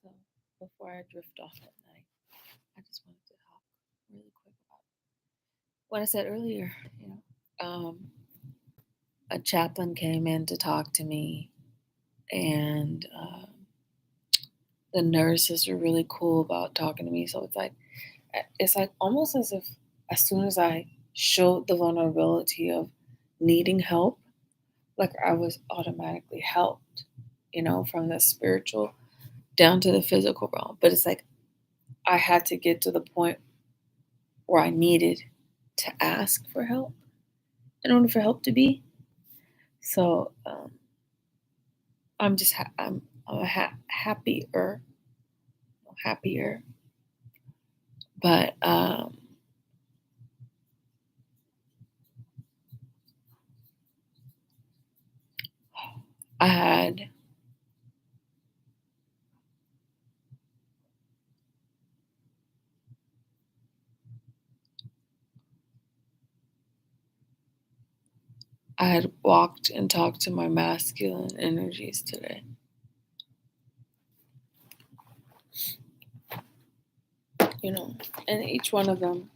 So before I drift off at night, I just wanted to talk really quick about what I said earlier. A chaplain came in to talk to me, and the nurses were really cool about talking to me. So it's like almost as if as soon as I showed the vulnerability of needing help, like I was automatically helped, from the spiritual down to the physical realm. But it's like I had to get to the point where I needed to ask for help in order for help to be. So I'm just happier, but I had I had walked and talked to my masculine energies today. And each one of them,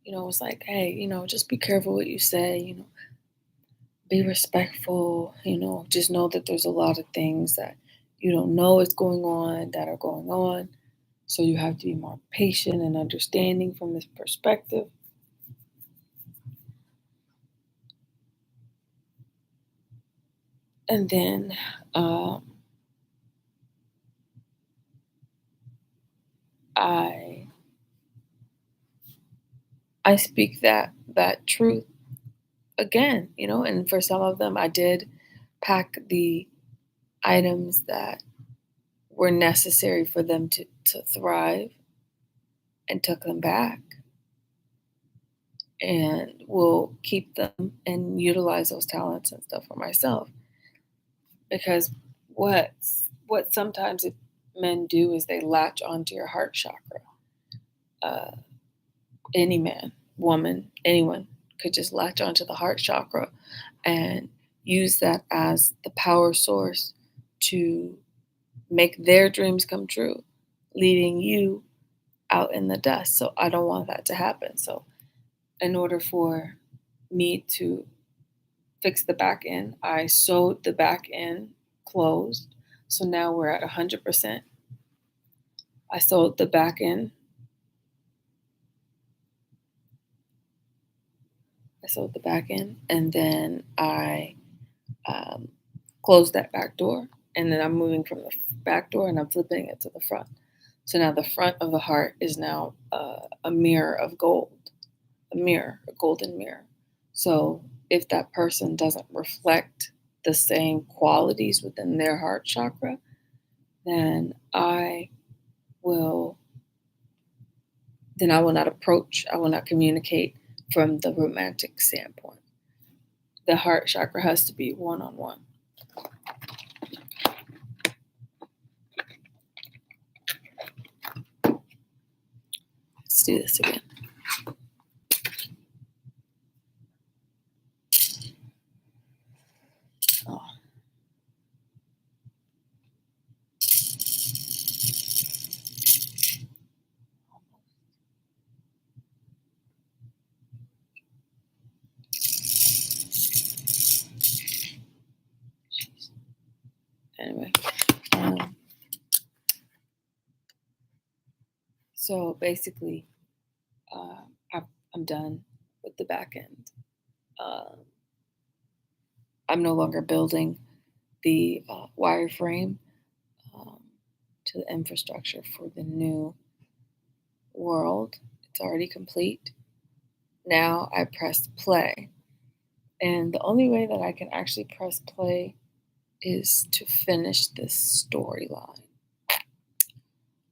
was like, hey, just be careful what you say, be respectful, just know that there's a lot of things that you don't know is going on that are going on. So you have to be more patient and understanding from this perspective. And then I I speak that truth again, and for some of them I did pack the items that were necessary for them to thrive and took them back and will keep them and utilize those talents and stuff for myself. Because what what sometimes men do is they latch onto your heart chakra. Uh, any man, woman, anyone could just latch onto the heart chakra and use that as the power source to make their dreams come true, leaving you out in the dust. So I don't want that to happen. So in order for me to fix the back end, I sewed the back end closed. So now we're at 100%. I sewed the back end. And then I um, closed that back door. And then I'm moving from the back door and I'm flipping it to the front. So now the front of the heart is now a mirror of gold, a golden mirror. So if that person doesn't reflect the same qualities within their heart chakra, then will I will not approach, I will not communicate from the romantic standpoint. The heart chakra has to be one on one. Let's do this again. Oh. Anyway, so basically, I'm done with the back end. I'm no longer building the wireframe um, to the infrastructure for the new world. It's already complete. Now I press play. And the only way that I can actually press play is to finish this storyline.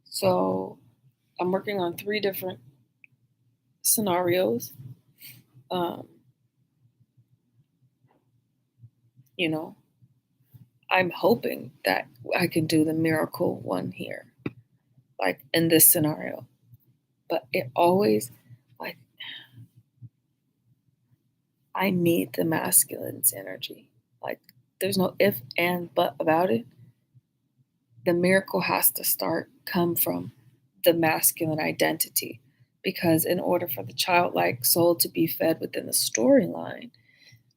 So I'm working on 3 different scenarios. Um, you know, I'm hoping that I can do the miracle one here, like in this scenario. But it always, like, I need the masculine's energy. Like, there's no if and but about it. The miracle has to come from the masculine identity, because in order for the childlike soul to be fed within the storyline,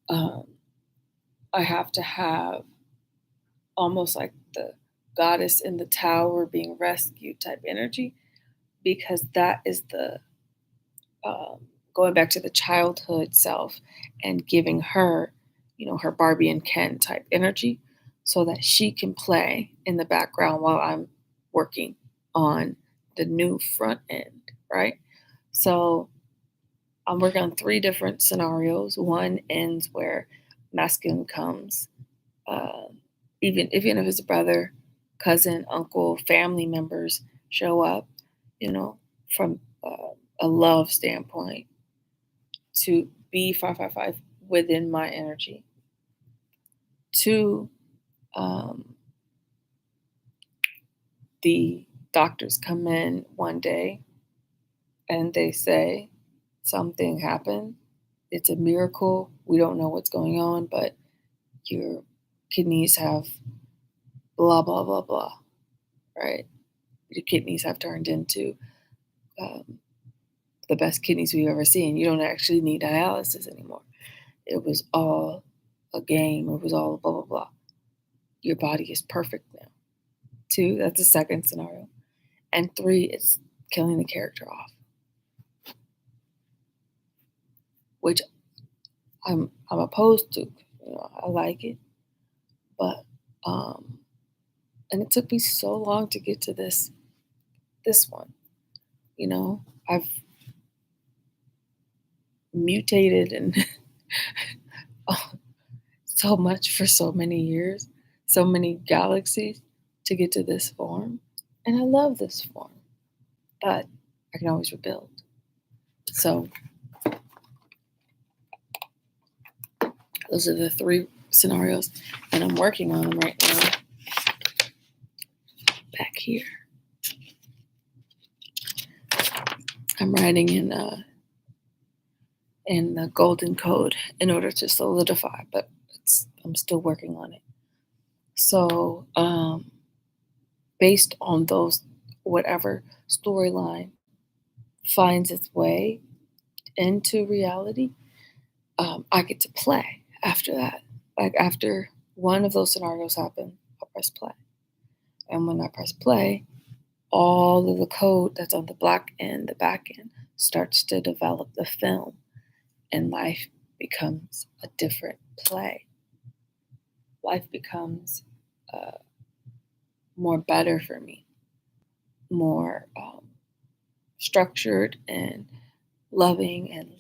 um, I have to have almost like the goddess in the tower being rescued type energy, because that is the um, going back to the childhood self and giving her, her Barbie and Ken type energy, so that she can play in the background while I'm working on the new front end, right? So I'm working on 3 different scenarios. One ends where masculine comes, uh, even if his brother, cousin, uncle, family members show up, from a love standpoint, to be 555 within my energy. 2, the doctors come in one day and they say something happened. It's a miracle. We don't know what's going on, but your kidneys have blah, blah, blah, blah, right? Your kidneys have turned into the best kidneys we've ever seen. You don't actually need dialysis anymore. It was all a game. It was all blah, blah, blah. Your body is perfect now. 2, that's the second scenario. And 3, it's killing the character off, which I'm opposed to. I like it, but and it took me so long to get to this one. I've mutated and so much for so many years, so many galaxies to get to this form. And I love this form, but I can always rebuild. So those are the 3 scenarios, and I'm working on them right now. Back here, I'm writing in the golden code in order to solidify, but I'm still working on it. So based on those, whatever storyline finds its way into reality, I get to play after that. Like after one of those scenarios happen, I'll press play. And when I press play, all of the code that's on the back end starts to develop the film, and life becomes a different play. Life becomes more better for me, more structured and loving and,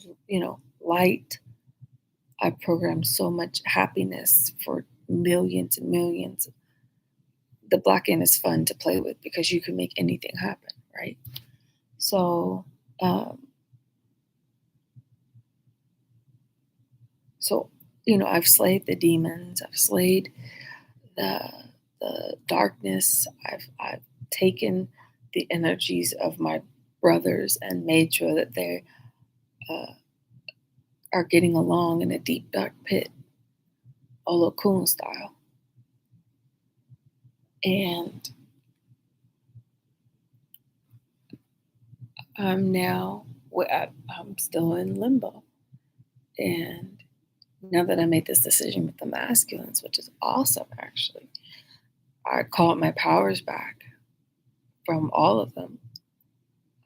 light. I programmed so much happiness for millions and millions. The black end is fun to play with because you can make anything happen, right? So, I've slayed the demons. I've slayed the darkness. I've taken the energies of my brothers and made sure that they are getting along in a deep dark pit, Olokun style. And I'm still in limbo. And now that I made this decision with the masculines, which is awesome, actually, I called my powers back from all of them.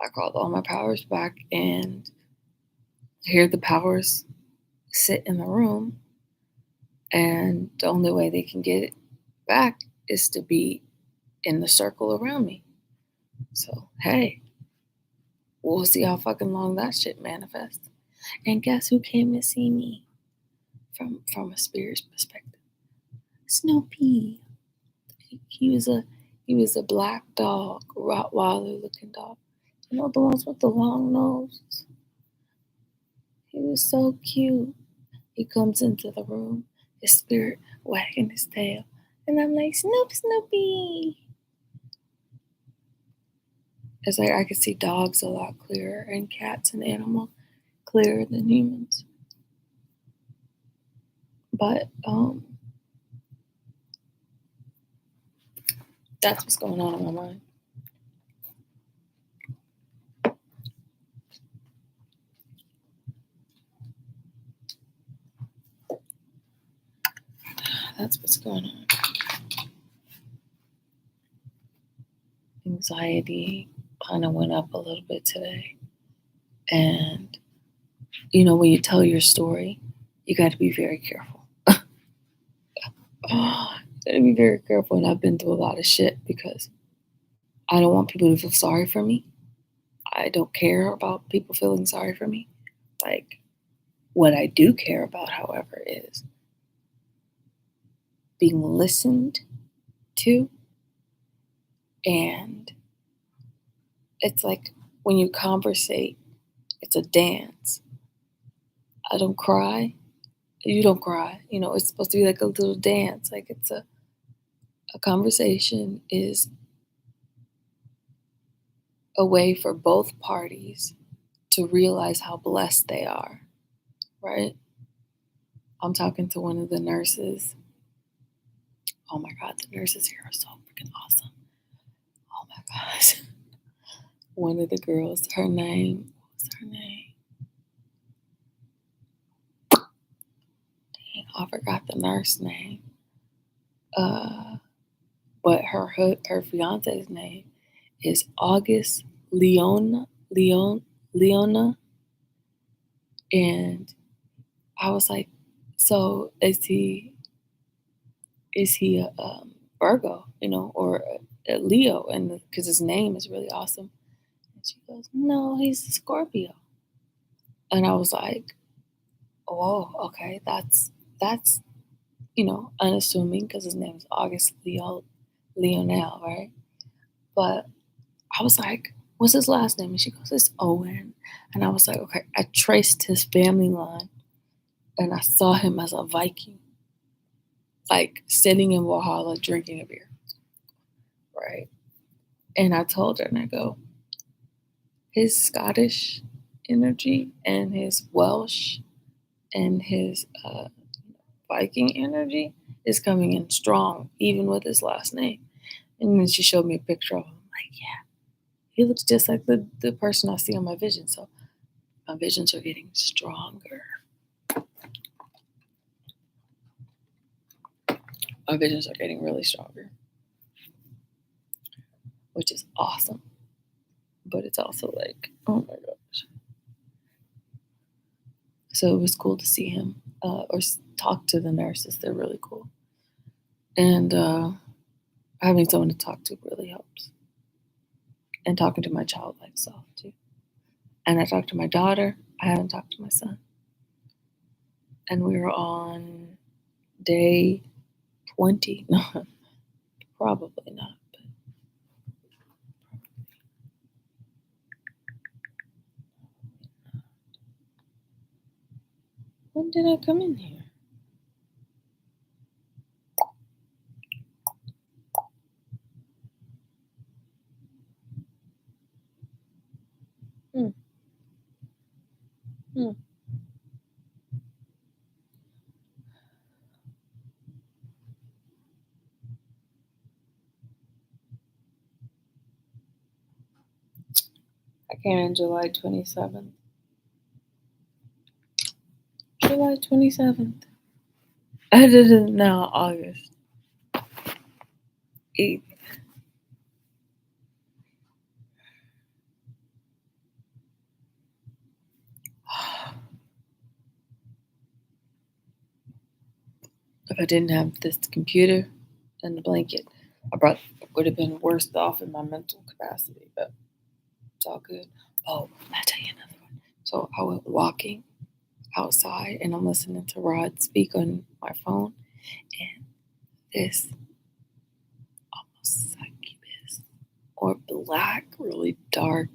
I called all my powers back, and here the powers sit in the room. And the only way they can get it back is to be in the circle around me. So, hey, we'll see how fucking long that shit manifests. And guess who came to see me from a spirit's perspective? Snoopy. He was a black dog, Rottweiler looking dog. The ones with the long nose. He was so cute. He comes into the room, his spirit wagging his tail, and I'm like, Snoopy. It's like I could see dogs a lot clearer, and cats and animals clearer than humans. But That's what's going on in my mind. That's what's going on. Anxiety kind of went up a little bit today. And, when you tell your story, you got to be very careful. You got to be very careful. And I've been through a lot of shit because I don't want people to feel sorry for me. I don't care about people feeling sorry for me. Like, what I do care about, however, is being listened to. And it's like when you conversate, it's a dance. I don't cry. You don't cry. It's supposed to be like a little dance. Like it's a conversation is a way for both parties to realize how blessed they are, right? I'm talking to one of the nurses. Oh my God, the nurses here are so freaking awesome. Oh my gosh. One of the girls, what was her name? Dang, I forgot the nurse name. But her fiance's name is August Leona. And I was like, so is he a Virgo, or a Leo? And because his name is really awesome. And she goes, no, he's a Scorpio. And I was like, oh, okay, that's unassuming because his name is August Leonel, right? But I was like, what's his last name? And she goes, it's Owen. And I was like, okay, I traced his family line and I saw him as a Viking, like sitting in Valhalla drinking a beer, right? And I told her, and I go, his Scottish energy and his Welsh and his Viking energy is coming in strong, even with his last name. And then she showed me a picture of him. I'm like, yeah, he looks just like the person I see on my vision. So my visions are getting stronger. My visions are getting really stronger, which is awesome. But it's also like, oh my gosh. So it was cool to see him or talk to the nurses. They're really cool. And having someone to talk to really helps. And talking to my childlike self too. And I talked to my daughter. I haven't talked to my son. And we were on day 20. No, probably not. But when did I come in here? Hmm. I came in July 27th. July 27th. I did it now, August 8th. If I didn't have this computer and the blanket, I would have been worse off in my mental capacity, but it's all good. Oh, I'll tell you another one. So I went walking outside and I'm listening to Rod speak on my phone, and this almost succubus or black, really dark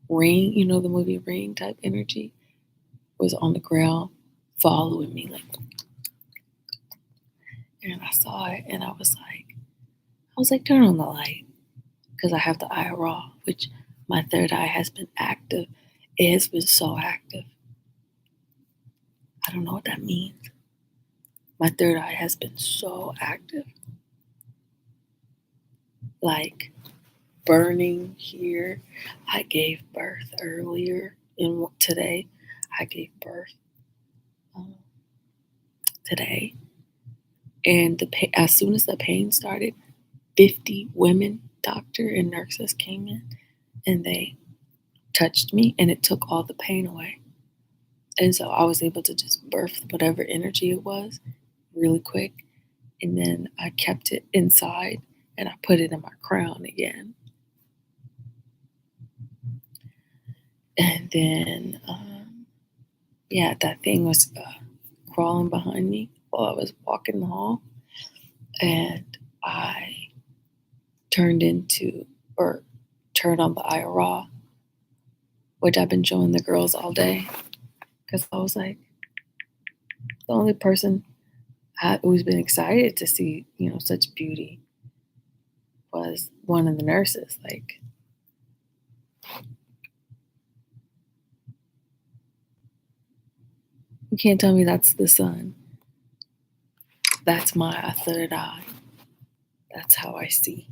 Ring, the movie Ring type energy, was on the ground following me, like, and I saw it and I was like, turn on the light, because I have the eye raw, which my third eye has been active. It has been so active. I don't know what that means. My third eye has been so active. like burning here. I gave birth earlier in today. I gave birth um, today, and as soon as the pain started, 50 women, doctor and nurses came in, and they touched me, and it took all the pain away. And so I was able to just birth whatever energy it was really quick, and then I kept it inside, and I put it in my crown again. And then, yeah, that thing was crawling behind me while I was walking the hall. And I turned on the IRA, which I've been showing the girls all day. Because I was like, the only person who's been excited to see, such beauty was one of the nurses. Like, you can't tell me that's the sun. That's my third eye. That's how I see.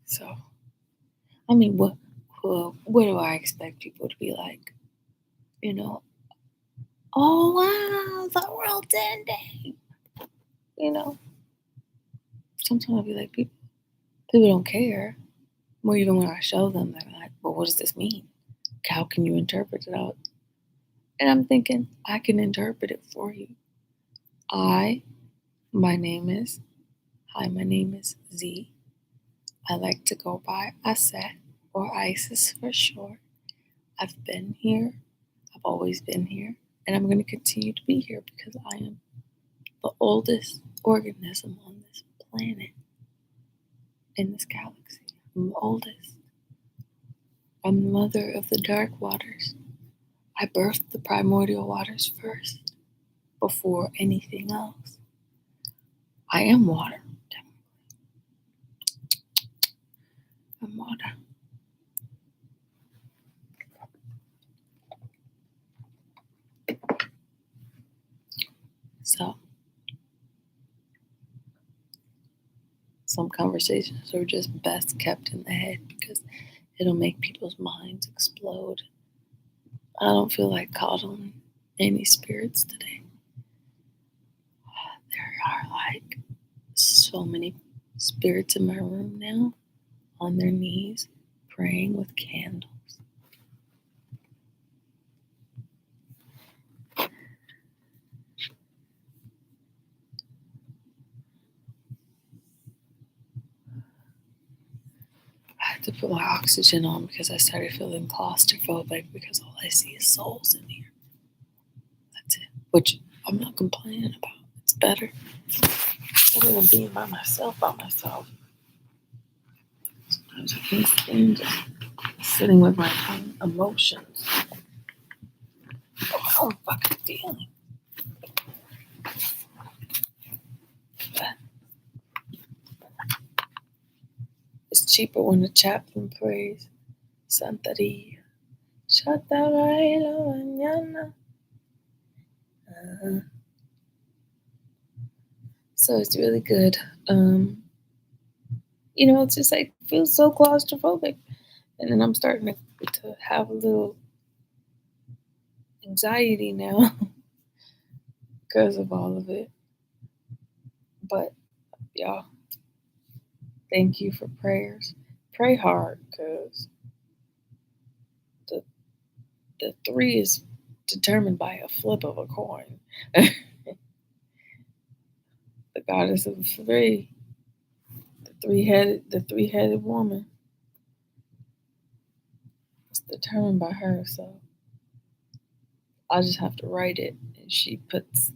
So, I mean, what do I expect people to be like? Oh wow, the world's ending. Sometimes I'll be like, people don't care. Well, even when I show them, they're like, well, what does this mean? How can you interpret it out? And I'm thinking, I can interpret it for you. My name is Z. I like to go by Aset or Isis for short. I've been here. I've always been here. And I'm going to continue to be here because I am the oldest organism on this planet, in this galaxy. I'm the oldest. I'm the mother of the dark waters. I birthed the primordial waters first, before anything else. I am water. I'm water. So, some conversations are just best kept in the head because it'll make people's minds explode. I don't feel like coddling any spirits today. There are like so many spirits in my room now on their knees praying with candles. I had to put my oxygen on because I started feeling claustrophobic because all I see is souls in here. That's it. Which I'm not complaining about. It's better than being by myself. Sometimes I can't stand just sitting with my own emotions. My own fucking feeling. But it's cheaper when the chaplain prays Santeria. Shata bailo mañana. So it's really good. It's just like feels so claustrophobic, and then I'm starting to have a little anxiety now because of all of it. But y'all, thank you for prayers. Pray hard because the 3 is determined by a flip of a coin. The goddess of 3, the three-headed woman. It's determined by her, so I just have to write it, and she puts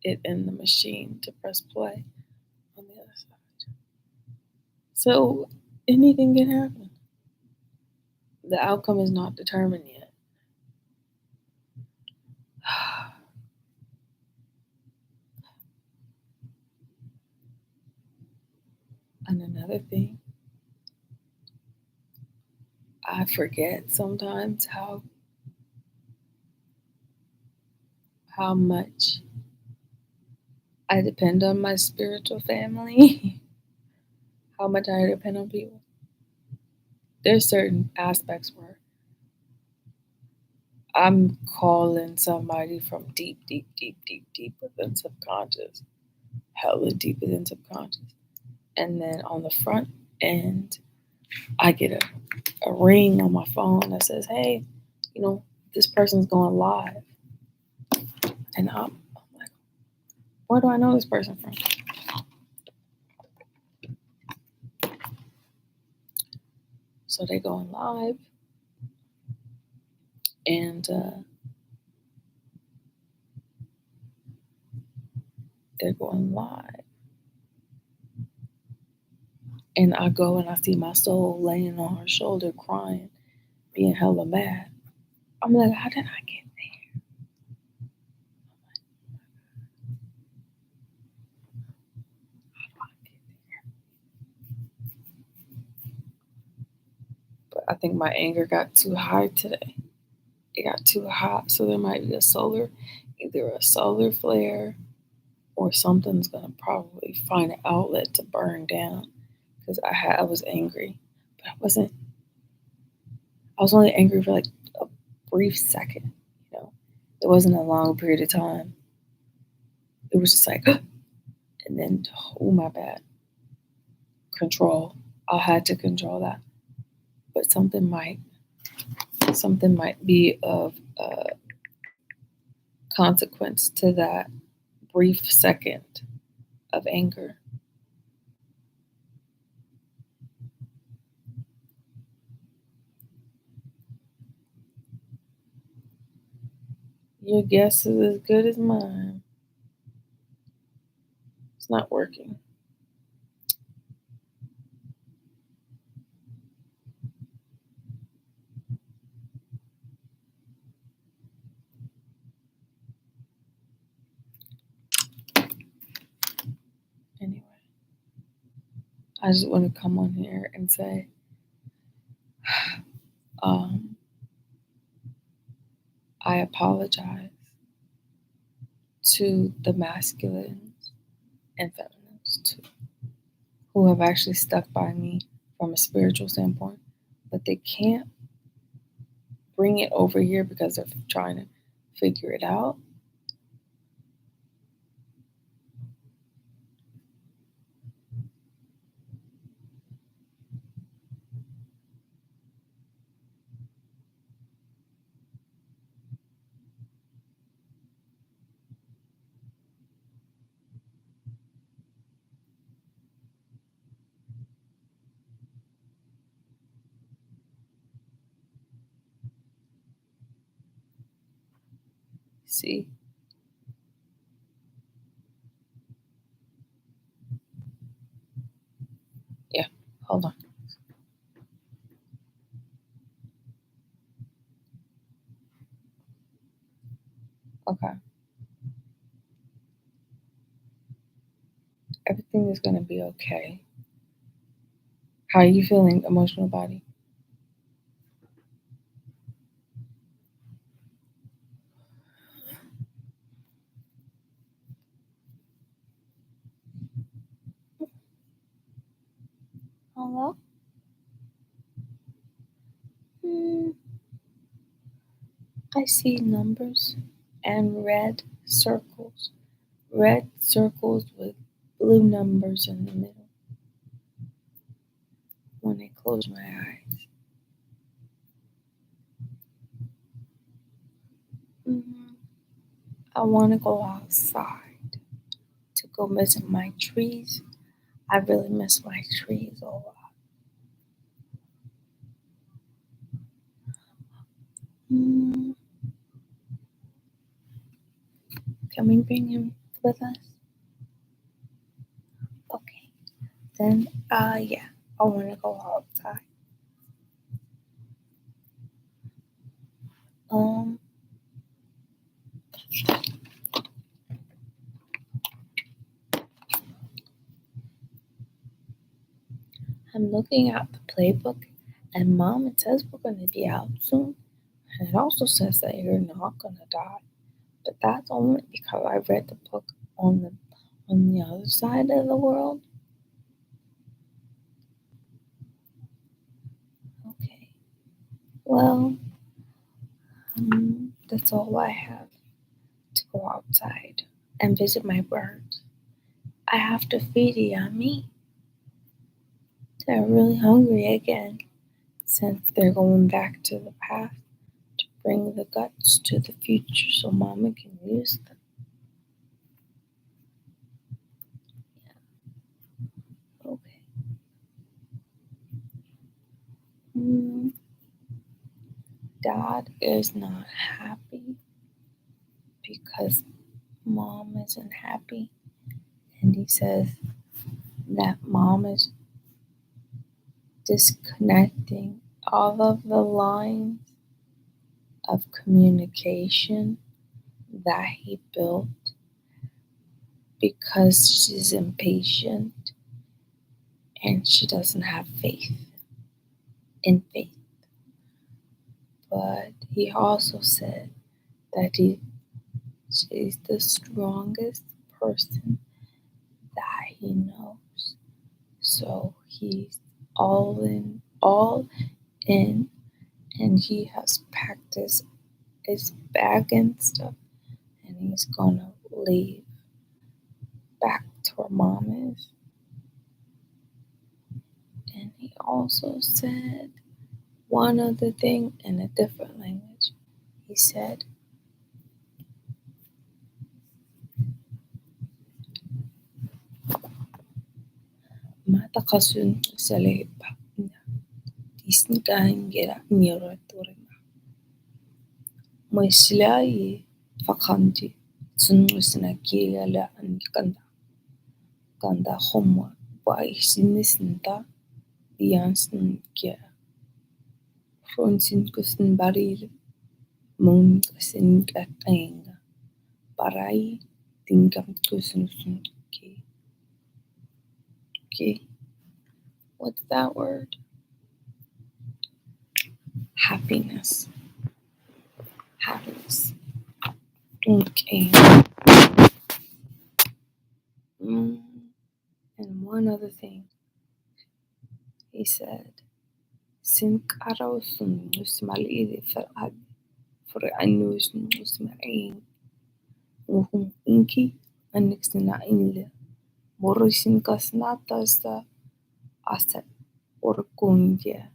it in the machine to press play on the other side. So anything can happen. The outcome is not determined yet. And another thing, I forget sometimes how much I depend on my spiritual family. How much I depend on people. There's certain aspects where I'm calling somebody from deep, deep, deep, deep, deeper than subconscious, hella deeper than subconscious. And then on the front end, I get a ring on my phone that says, hey, this person's going live. And I'm like, where do I know this person from? So they're going live. And they're going live. And I go and I see my soul laying on her shoulder crying, being hella mad. I'm like, how did I get there? How did I get there? But I think my anger got too high today. It got too hot, so there might be either a solar flare or something's gonna probably find an outlet to burn down. Because I was angry, but I was only angry for like a brief second. It wasn't a long period of time. It was just like, and then, oh my bad, control. I had to control that, but something might be of consequence to that brief second of anger. Your guess is as good as mine. It's not working. Anyway, I just want to come on here and say, um, I apologize to the masculines and feminines too, who have actually stuck by me from a spiritual standpoint, but they can't bring it over here because they're trying to figure it out. See? Yeah, hold on. Okay. Everything is going to be okay. How are you feeling, emotional body? Hello? Hmm, I see numbers and red circles with blue numbers in the middle when I close my eyes. Hmm, I want to go outside to go visit my trees. I really miss my trees a lot. Hmm, can we bring him with us? Okay. Then, yeah, I want to go outside. Um, I'm looking at the playbook, and Mom, it says we're going to be out soon. And it also says that you're not going to die. But that's only because I read the book on on the other side of the world? Okay. Well, that's all I have to go outside and visit my birds. I have to feed the yummy. They're really hungry again since they're going back to the past to bring the guts to the future so Mama can use them. Okay. Dad is not happy because Mom isn't happy. And he says that Mom is disconnecting all of the lines of communication that he built because she's impatient and she doesn't have faith in faith. But he also said that she's the strongest person that he knows. So he's all in, and he has packed his bag and stuff, and he's gonna leave back to where Mom is. And he also said one other thing in a different language. He said, "Matakasun salepa, disngaangera nyoratorima, moisilai fakanti, sunusina kila la anikanda, kanda homwa, waisinisnta, diansnkera, fronsinkusin baril, munkasin katenga, barai, tingam kusunusun." Okay. What's that word? Happiness. Happiness. Okay. And one other thing. He said, "Sinkarosun usmalidi farad for anus usmain uhum inki anixina inle morisin kasnatasa asa orkundia."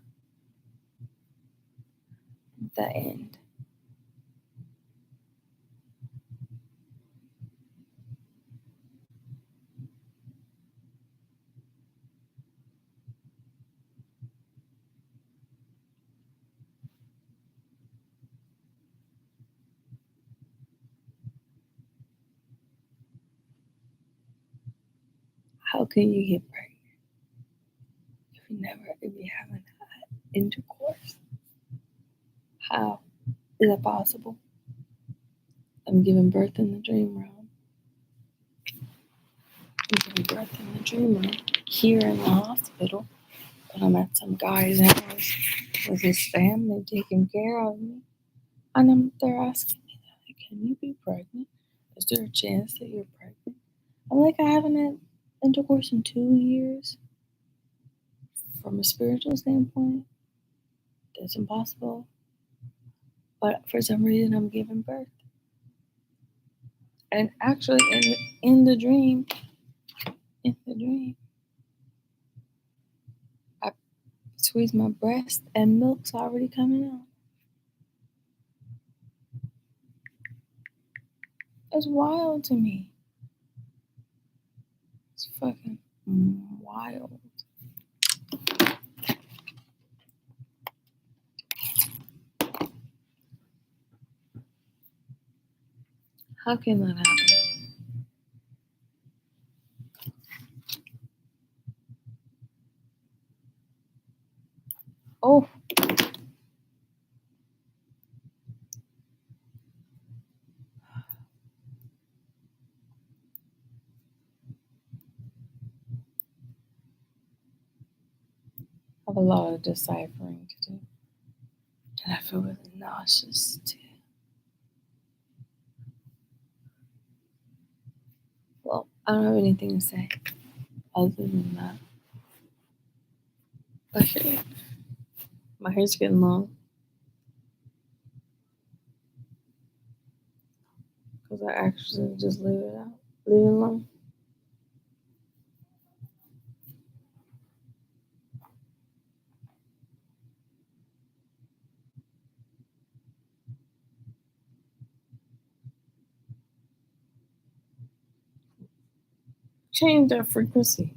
The end. How can you get pregnant if you haven't had intercourse? How is it possible? I'm giving birth in the dream realm. I'm giving birth in the dream realm here in the hospital, but I'm at some guy's house with his family taking care of me, and they're asking me that, can you be pregnant? Is there a chance that you're pregnant? I'm like, I haven't had intercourse in 2 years. From a spiritual standpoint, that's impossible. But for some reason, I'm giving birth. And actually, in the dream, I squeeze my breast and milk's already coming out. It's wild to me. It's fucking wild. How can that happen? Oh. I have a lot of deciphering to do. And I feel really nauseous too. Well, I don't have anything to say other than that. Okay. My hair's getting long because I actually just leave it out. Leave it alone. Change that frequency.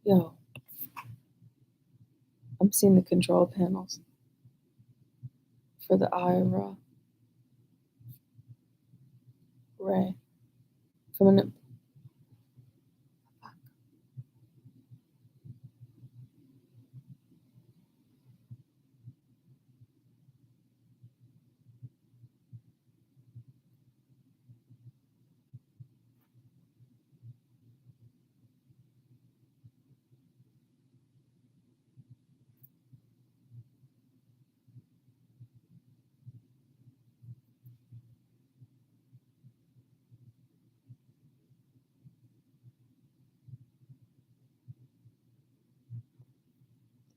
Yo, I'm seeing the control panels for the IRA Ray coming up.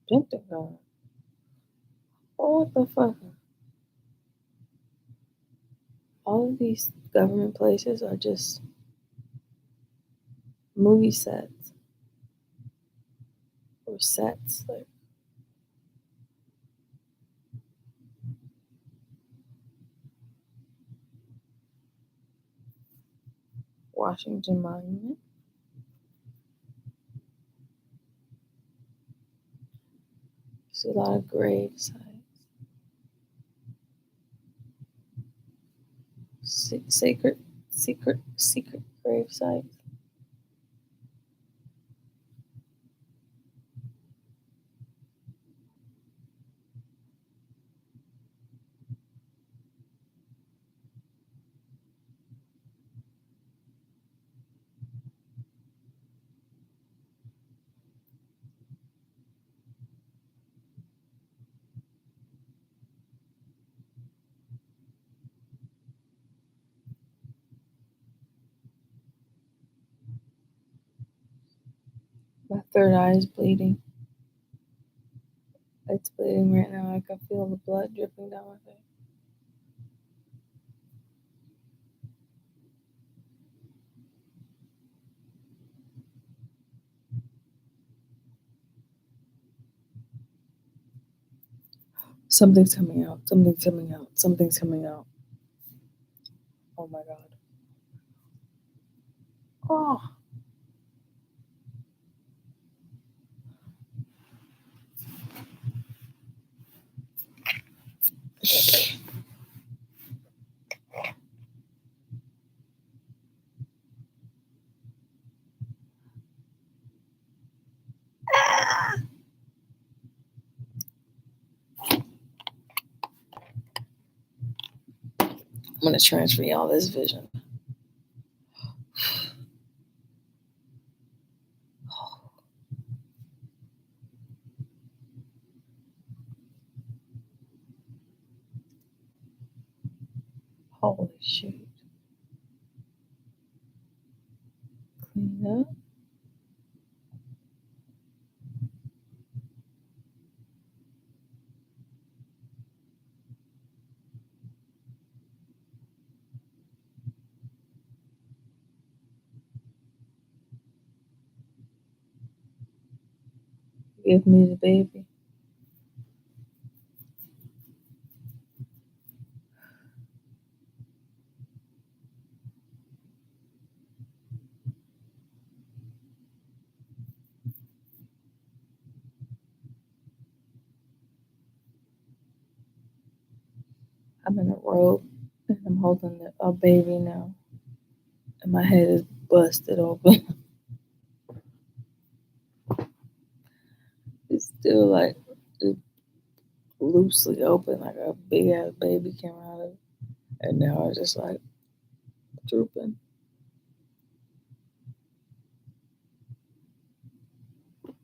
Pentagon. Oh, what the fuck? All of these government places are just movie sets or sets like Washington Monument. There's a lot of grave sites. Secret grave sites. My third eye is bleeding. It's bleeding right now. I can feel the blood dripping down my face. Something's coming out. Something's coming out. Something's coming out. Oh my god. Oh. I'm gonna transfer y'all this vision. Holy shit. Clean up. Give me the baby. I'm in a robe and I'm holding a baby now. And my head is busted open. It's still like it loosely open, like a big ass baby came out of it. And now it's just like drooping.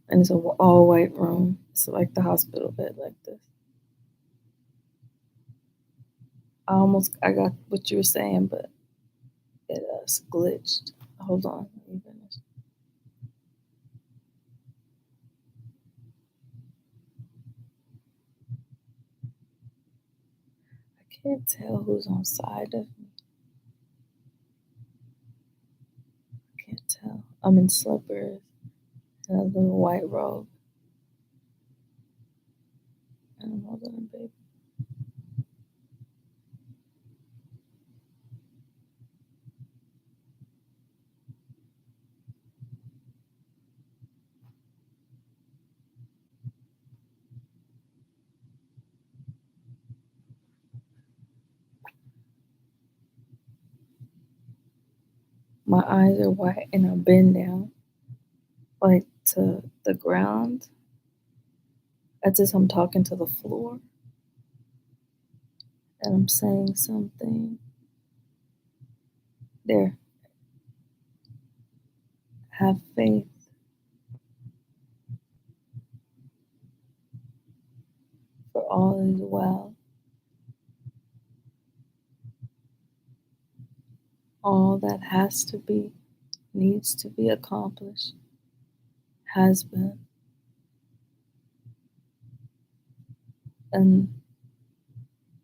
And it's an all white room. It's like the hospital bed, like this. I got what you were saying, but it glitched. Hold on, let me finish. I can't tell who's on side of me. I can't tell. I'm in slippers and a little white robe. And I'm holding a baby. My eyes are white and I bend down, like to the ground, as if I'm talking to the floor. And I'm saying something. There, have faith. For all is well. All that has to be, needs to be accomplished, has been. And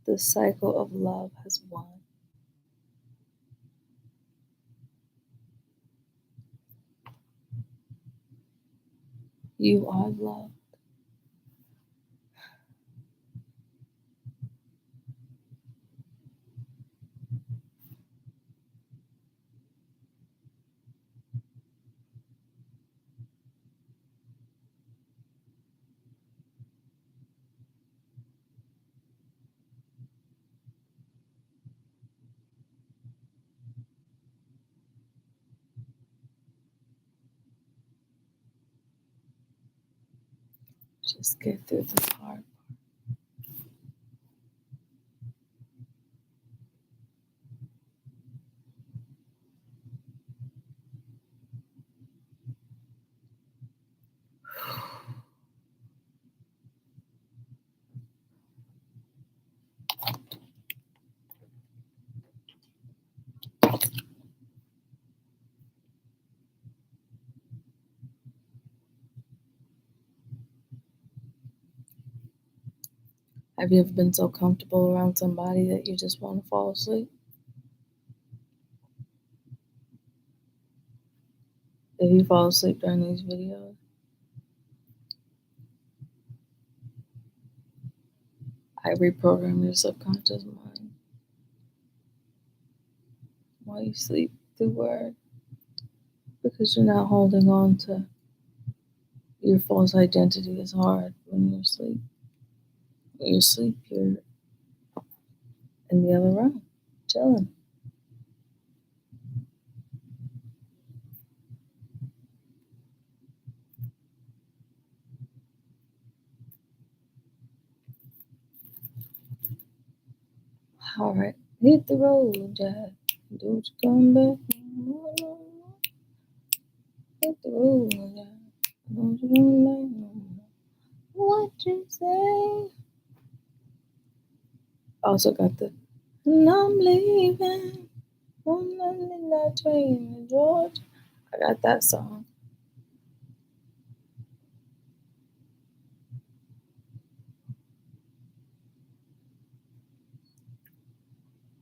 the cycle of love has won. You are love. Just get through this hard. Have you ever been so comfortable around somebody that you just want to fall asleep? If you fall asleep during these videos, I reprogram your subconscious mind while you sleep through word because you're not holding on to your false identity is hard when you're asleep. When you're asleep, you're in the other room, chilling. All right, hit the road, Jack. Don't you come back. No, no, no. Hit the road, Jack. Don't you come back. No, no. What you say? Also got the and I'm leaving on the midnight train to Georgia. I got that song.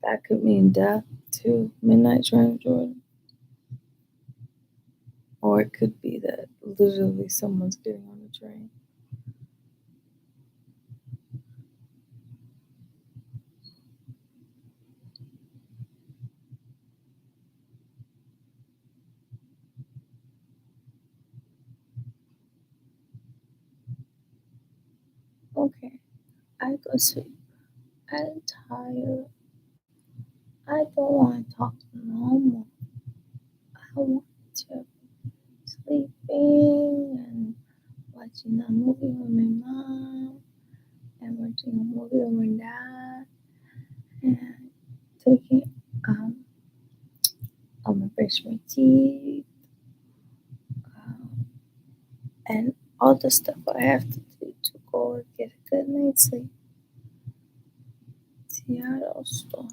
That could mean death too. Midnight train to Georgia. Or it could be that literally someone's getting on the train. Okay, I go sleep. I'm tired. I don't want to talk no more. I want to sleeping and watching a movie with my mom and watching a movie with my dad and taking um I'm gonna brush my teeth um, and all the stuff I have to do to go and get a good night's sleep. Seattle store.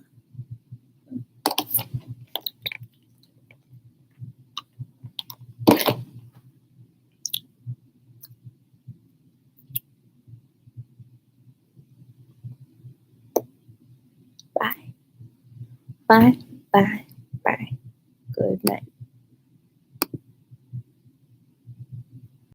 Bye. Bye. Bye.